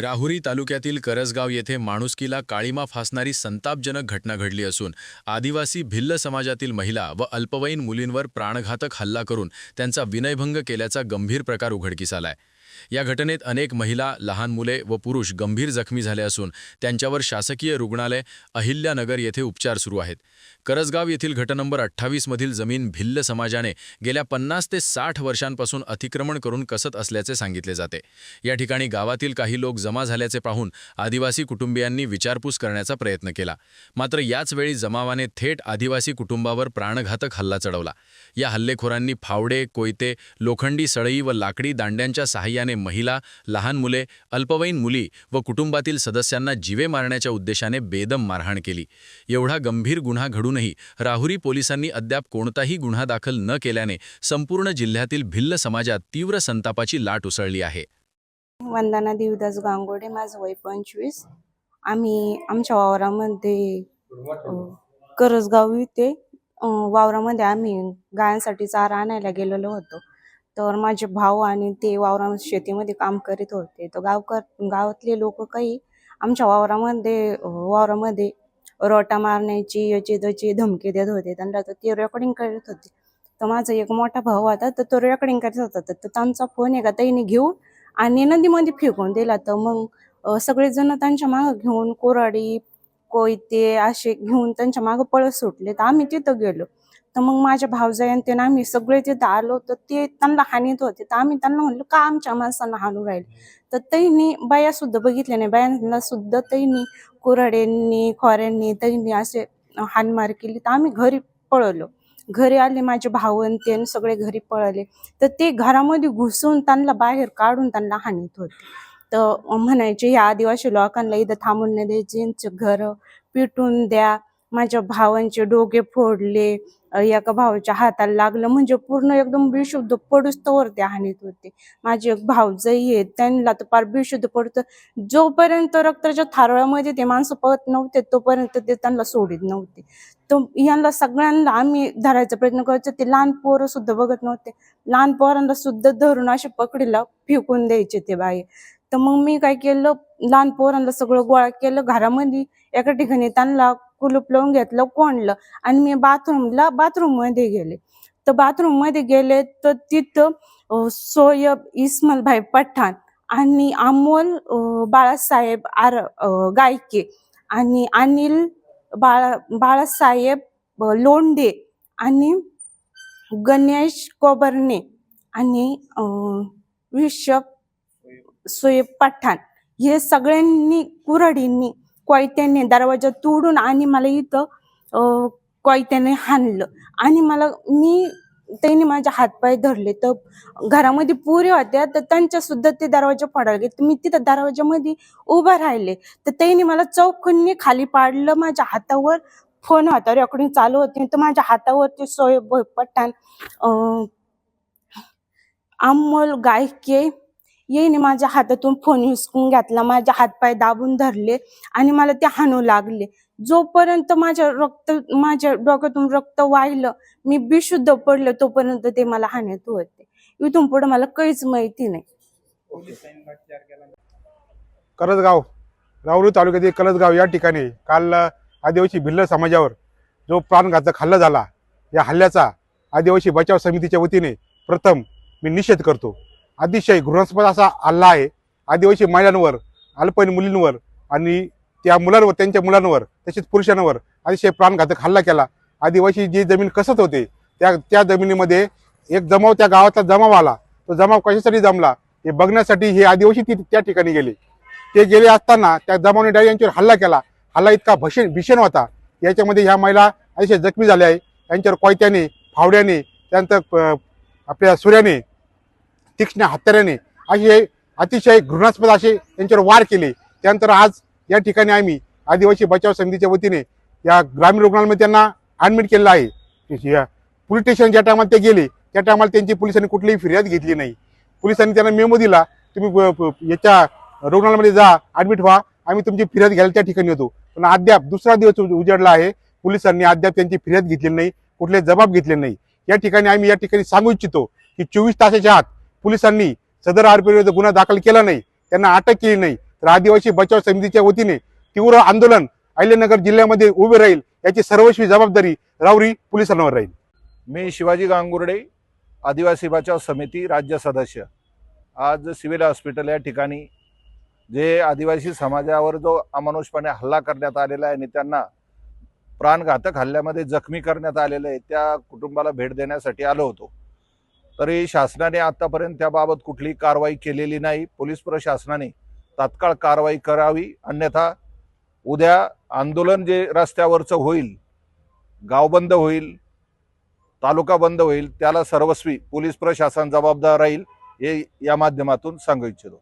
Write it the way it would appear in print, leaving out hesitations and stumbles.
राहुरी तालुक्यातील करसगाव येथे माणुसकीला काळीमा फासणारी संतापजनक घटना घडली असून आदिवासी भिल्ल समाजातील महिला व अल्पवयीन मुलींवर प्राणघातक हल्ला करून त्यांचा विनयभंग केल्याचा गंभीर प्रकार उघडकीस आलाय। या घटनेत अनेक महिला, लहान मुले व पुरुष गंभीर जखमी झाले असून त्यांच्यावर शासकीय रुग्णालय अहिल्यानगर येथे उपचार सुरू आहेत। करसगाव येथील गट नंबर 28 मधील जमीन भिल्ल समाजाने गेल्या 50 ते 60 वर्षांपासून अतिक्रमण करून कसत असल्याचे सांगितले जाते। या ठिकाणी गावातील काही लोक जमा झाल्याचे पाहून आदिवासी कुटुंबियांनी विचारपूस करण्याचा प्रयत्न केला, मात्र याच वेळी जमावाने थेट आदिवासी कुटुंबावर प्राणघातक हल्ला चढवला। या हल्लेखोरांनी फावडे, कोयते, लोखंडी सळई व लाकडी दांड्यांच्या सहाय्याने महिला, लहान मुले, अल्पवयीन मुली व कुटुंबातील सदस्यांना जीवे मारण्याच्या उद्देशाने बेदम मारहाण केली। एवढा गंभीर गुन्हा घडूनही राहुरी पोलिसांनी अद्याप कोणताही गुन्हा दाखल न केल्याने संपूर्ण जिल्ह्यातील भिल्ल समाजात तीव्र संतापाची लाट उसळली आहे। वंदना देवदास गांगोडे, माझं वय 25। आम्ही आमच्या वावरामध्ये करसगाव इथे वावरामध्ये आम्ही गायांसाठी चारा आणायला गेलेलो होतो। तर माझे भाऊ आणि ते शेतीमध्ये काम करीत होते। तर गावातले लोक काही आमच्या वावरामध्ये रोटा मारण्याची याची त्याची धमकी देत होते। त्यांना तर ते रेकॉर्डिंग करत होते। तर माझा एक मोठा भाऊ होता, तर तो रेकॉर्डिंग करत होता। तर त्यांचा फोन एका ताईने घेऊन आणि नदीमध्ये फेकून दिला। तर मग सगळेजण त्यांच्या मागं घेऊन कोराडी, कोयते असे घेऊन त्यांच्या मागं पळत सुटले। तर आम्ही तिथं गेलो। तर मग माझ्या भावजाईन ते आम्ही सगळे तिथं आलो। तर ते त्यांना हानीत होते। तर आम्ही त्यांना म्हणलो, का आमच्या माणसांना हाणू राहिले? तर त्यांनी बाया सुद्धा बघितल्या नाही, बायांना सुद्धा त्यांनी कुऱ्हाड्यांनी, खोऱ्यांनी त्यांनी असे हाणमार केली। तर आम्ही घरी पळलो। घरी आले, माझे भाऊ आणि ते सगळे घरी पळाले। तर ते घरामध्ये घुसून त्यांना बाहेर काढून त्यांना हाणीत होते। तर म्हणायचे, या आदिवासी लोकांना इथं थांबून नाही द्यायचे, यांचे घर पिटून द्या। माझ्या भावांचे डोके फोडले, एका भावाच्या हाताला लागलं, म्हणजे पूर्ण एकदम बेशुद्ध पडूस्तवर ते हाणीत होते। माझे एक भाऊजाई आहे, त्यांना तर फार बेशुद्ध पडतं। जोपर्यंत रक्ताच्या थारोळ्यामध्ये ते माणसं पळत नव्हते तोपर्यंत ते त्यांना सोडित नव्हते। तर यांना सगळ्यांना आम्ही धरायचा प्रयत्न करायचो। ते लहान पोरं सुद्धा बघत नव्हते, लहान पोरांना सुद्धा धरून असे पकडीला फेकून द्यायचे ते बाई। तर मग मी काय केलं, लहान पोरांना सगळं गोळा केलं घरामध्ये, एका ठिकाणी त्यांना कुलूप लावून घेतलं, कोंडलं आणि मी बाथरूम मध्ये गेले। तर बाथरूम मध्ये गेले तर तिथं सोयब इस्मालभाई पठाण आणि अमोल बाळासाहेब गायके आणि अनिल बाळासाहेब लोंढे आणि गणेश कोबरणे आणि विशप सोयब पठाण हे सगळ्यांनी कुऱ्हाडींनी, कोयत्याने दरवाजा तोडून आणि मला इथं कोयत्याने हाणलं आणि त्यांनी माझे हातपाय धरले। तर घरामध्ये पुरी होत्या, तर त्यांच्या सुद्धा ते दरवाजा फोडायला गेले। मी तिथं दरवाजामध्ये उभं राहिले। तर त्यांनी मला चौकनी खाली पाडलं। माझ्या हातावर फोन होता, रेकॉर्डिंग चालू होती। तर माझ्या हातावर ते सोयब पठाण, अमोल गायके येईने माझ्या हातातून फोन हिसकून घेतला, माझे हातपाय दाबून धरले आणि मला ते हाणू लागले। जोपर्यंत माझ्या डोक्यातून रक्त वाहिलं, मी बेशुद्ध पडले, तोपर्यंत ते मला हाणत होते। इथून पुढे मला काहीच माहिती नाही। करसगाव, राहुरी तालुक्यातील करसगाव या ठिकाणी काल आदिवासी भिल्ल समाजावर जो प्राणघातक हल्ला झाला, या हल्ल्याचा आदिवासी बचाव समितीच्या वतीने प्रथम मी निषेध करतो। अतिशय घृणास्पद असा हल्ला आहे। आदिवासी महिलांवर, अल्पवयीन मुलींवर आणि त्या मुलांवर, त्यांच्या मुलांवर तसेच पुरुषांवर अतिशय प्राणघातक हल्ला केला। आदिवासी जी जमीन कसत होते त्या जमिनीमध्ये एक जमाव, त्या गावातला जमाव आला। तो जमाव कशासाठी जमला हे बघण्यासाठी हे आदिवासी त्या ठिकाणी गेले। ते गेले असताना त्या जमावाने डायरेक्ट यांच्यावर हल्ला केला। हल्ला इतका भीषण होता, याच्यामध्ये ह्या महिला अतिशय जखमी झाल्या आहे। यांच्यावर कोयत्याने, फावड्याने, त्यानंतर आपल्या सुऱ्याने, तीक्ष्ण हत्याराने असे अतिशय घृणास्पद असे त्यांच्यावर वार केले। त्यानंतर आज या ठिकाणी आम्ही आदिवासी बचाव समितीच्या वतीने या ग्रामीण रुग्णालयामध्ये त्यांना ॲडमिट केलं आहे। पोलीस स्टेशन ज्या टायमाला ते गेले त्या टायमाला त्यांची पोलिसांनी कुठलीही फिर्याद घेतली नाही। पोलिसांनी त्यांना मेमो दिला, तुम्ही याच्या रुग्णालयामध्ये जा, ॲडमिट व्हा, आम्ही तुमची फिर्याद घ्यायला त्या ठिकाणी होतो। पण अद्याप दुसरा दिवस उजाडला आहे, पोलिसांनी अद्याप त्यांची फिर्याद घेतली नाही, कुठले जबाब घेतले नाही। या ठिकाणी आम्ही सांगू इच्छितो की 24 तासाच्या आत पोलिसांनी सदर आरोपीविरुद्ध गुन्हा दाखल केला नाही, त्यांना अटक केली नाही, तर आदिवासी बचाव समितीच्या वतीने तीव्र आंदोलन अहिल्यानगर जिल्ह्यामध्ये उभे राहील, याची सर्वस्वी जबाबदारी राहुरी पोलिसांवर राहील. मी शिवाजी गांगुर्डे, आदिवासी बचाव समिती राज्य सदस्य. आज सिव्हिल हॉस्पिटल या ठिकाणी जे आदिवासी समाजावर जो अमानुषपणे हल्ला करण्यात आलेला आहे आणि त्यांना प्राणघातक हल्ल्यामध्ये जखमी करण्यात आलेलं आहे, त्या कुटुंबाला भेट देण्यासाठी आलो होतो. तरी शासनाने आतापर्यंत त्याबाबत कुठली कारवाई केलेली नाही. पोलीस प्रशासनाने तात्काळ कारवाई करावी, अन्यथा उद्या आंदोलन जे रस्त्यावरचं होईल, गाव बंद होईल, तालुका बंद होईल, त्याला सर्वस्वी पोलीस प्रशासन जबाबदार राहील, हे या माध्यमातून सांगू इच्छितो.